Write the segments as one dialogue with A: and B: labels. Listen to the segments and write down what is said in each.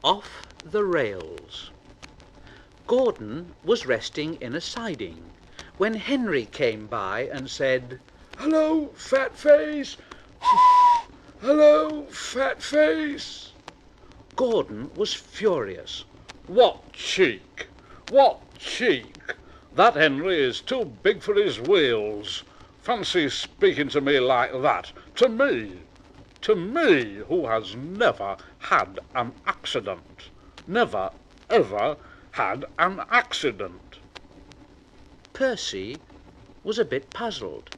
A: Off the rails. Gordon was resting in a siding when Henry came by and said,
B: "Hello, fat face! Hello, fat face!"
A: Gordon was furious.
B: "What cheek! What cheek! That Henry is too big for his wheels. Fancy speaking to me like that. To me, who has never had an accident. Never, ever had an accident."
A: Percy was a bit puzzled.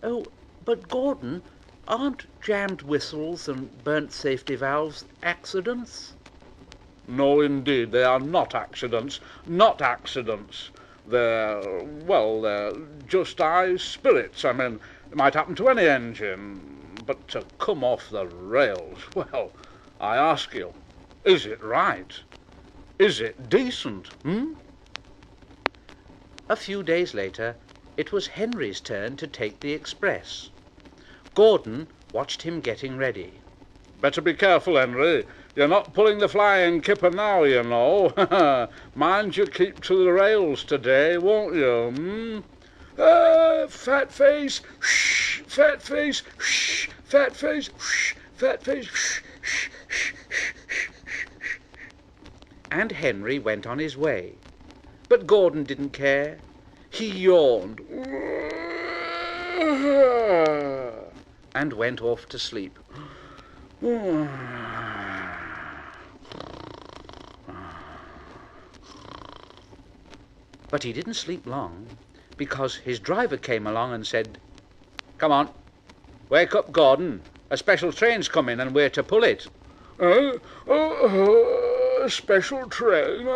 A: "Oh, but Gordon, aren't jammed whistles and burnt safety valves accidents?"
B: "No, indeed, they are not accidents. Not accidents. They're just high spirits. I mean, it might happen to any engine. But to come off the rails, well, I ask you, is it right? Is it decent,
A: A few days later, it was Henry's turn to take the express. Gordon watched him getting ready.
B: "Better be careful, Henry. You're not pulling the flying kipper now, you know. Mind you keep to the rails today, won't you, Fat face, shh, fat face, shh, fat face, shh, fat face, shh, shh, shh, shh."
A: And Henry went on his way. But Gordon didn't care. He yawned and went off to sleep. But he didn't sleep long, because his driver came along and said, "Come on, wake up, Gordon. A special train's coming and we're to pull it."
B: A special train?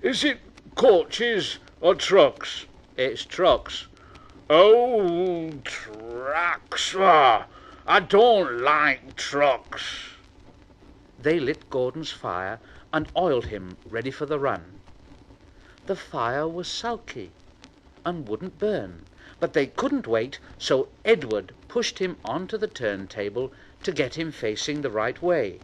B: Is it coaches or trucks?"
A: "It's trucks."
B: "Oh, trucks. I don't like trucks."
A: They lit Gordon's fire and oiled him ready for the run. The fire was sulky and wouldn't burn, but they couldn't wait, so Edward pushed him onto the turntable to get him facing the right way.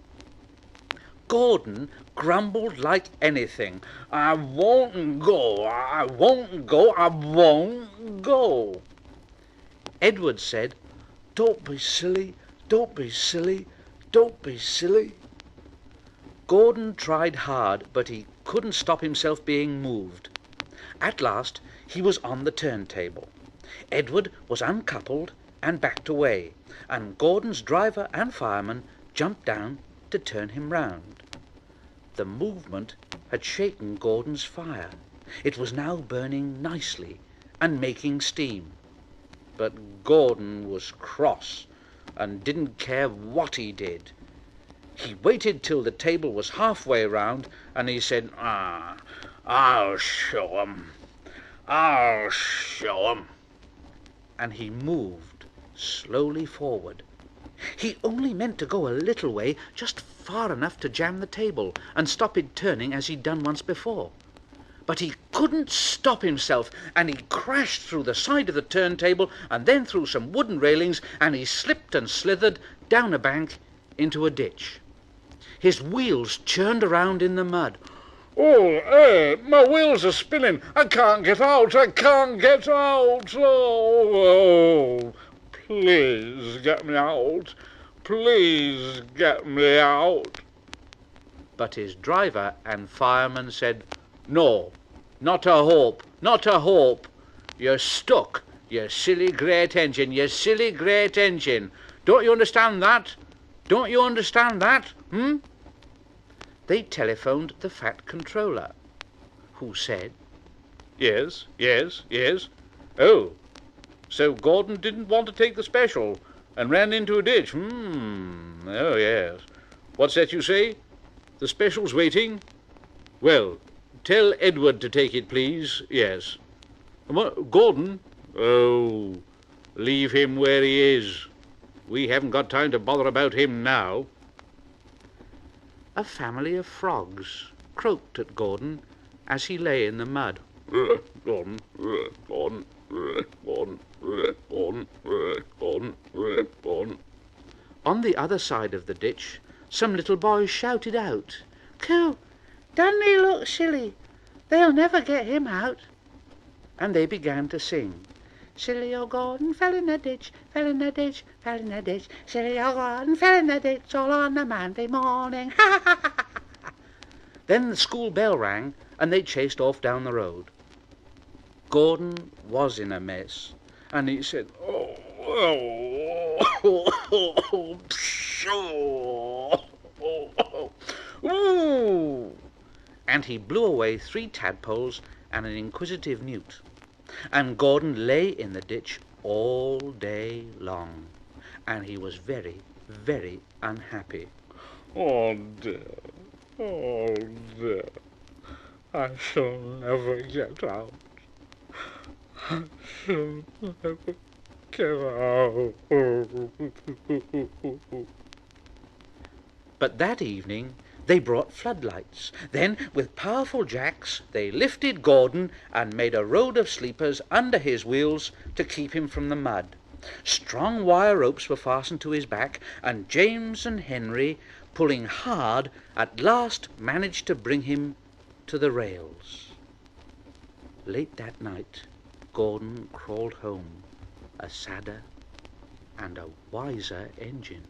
A: Gordon grumbled like anything. "I won't go, I won't go, I won't go." Edward said, "Don't be silly, don't be silly, don't be silly." Gordon tried hard, but he couldn't stop himself being moved. At last he was on the turntable. Edward was uncoupled and backed away, and Gordon's driver and fireman jumped down to turn him round. The movement had shaken Gordon's fire. It was now burning nicely and making steam. But Gordon was cross and didn't care what he did. He waited till the table was halfway round, and he said, I'll show 'em. I'll show 'em." And he moved slowly forward. He only meant to go a little way, just far enough to jam the table and stop it turning as he'd done once before. But he couldn't stop himself, and he crashed through the side of the turntable and then through some wooden railings, and he slipped and slithered down a bank into a ditch. His wheels churned around in the mud.
B: "Oh, hey, my wheels are spinning. I can't get out. I can't get out. Oh, please get me out. Please get me out."
A: But his driver and fireman said, "No, not a hope, not a hope. You're stuck, you silly great engine, you silly great engine. Don't you understand that? Don't you understand that, They telephoned the Fat Controller, who said,
B: Yes, yes, yes. Oh, so Gordon didn't want to take the special and ran into a ditch. Oh, yes. What's that you say? The special's waiting? Well, tell Edward to take it, please. Yes. Gordon? Oh, leave him where he is. We haven't got time to bother about him now."
A: A family of frogs croaked at Gordon as he lay in the mud.
B: Gordon, Gordon, Gordon, Gordon, Gordon, Gordon.
A: On the other side of the ditch, some little boys shouted out, "Coo, doesn't he look silly? They'll never get him out." And they began to sing, "Silly old Gordon fell in the ditch, fell in the ditch, fell in the ditch. Silly old Gordon fell in the ditch all on a Monday morning. Ha ha ha ha!" Then the school bell rang, and they chased off down the road. Gordon was in a mess, and he said, "Ooh!" And he blew away 3 tadpoles and an inquisitive newt. And Gordon lay in the ditch all day long, and he was very, very unhappy.
B: Oh dear, oh dear, I shall never get out. I shall never get out.
A: But that evening they brought floodlights. Then, with powerful jacks, they lifted Gordon and made a road of sleepers under his wheels to keep him from the mud. Strong wire ropes were fastened to his back, and James and Henry, pulling hard, at last managed to bring him to the rails. Late that night, Gordon crawled home, a sadder and a wiser engine.